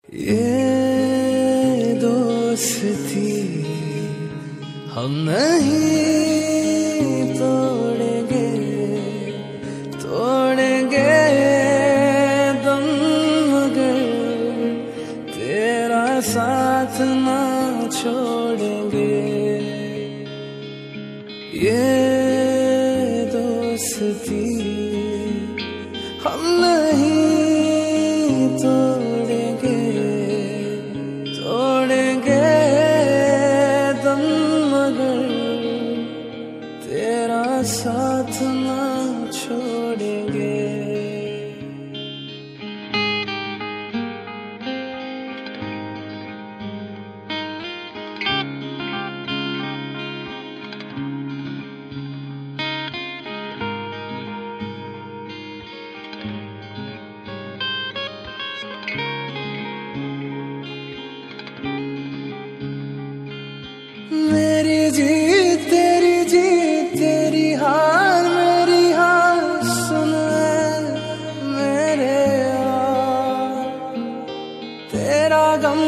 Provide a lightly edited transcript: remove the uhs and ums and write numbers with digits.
ये दोस्ती हम नहीं तोड़ेंगे, तोड़ेंगे दम मगर तेरा साथ ना छोड़ेंगे। ये दोस्ती हम नहीं तोड़ेंगे, तोड़ेंगे दम मगर तेरा साथ ना छोड़ेंगे। मेरी जीत तेरी जीत, तेरी हार मेरी हार, सुन मेरे यार, तेरा गम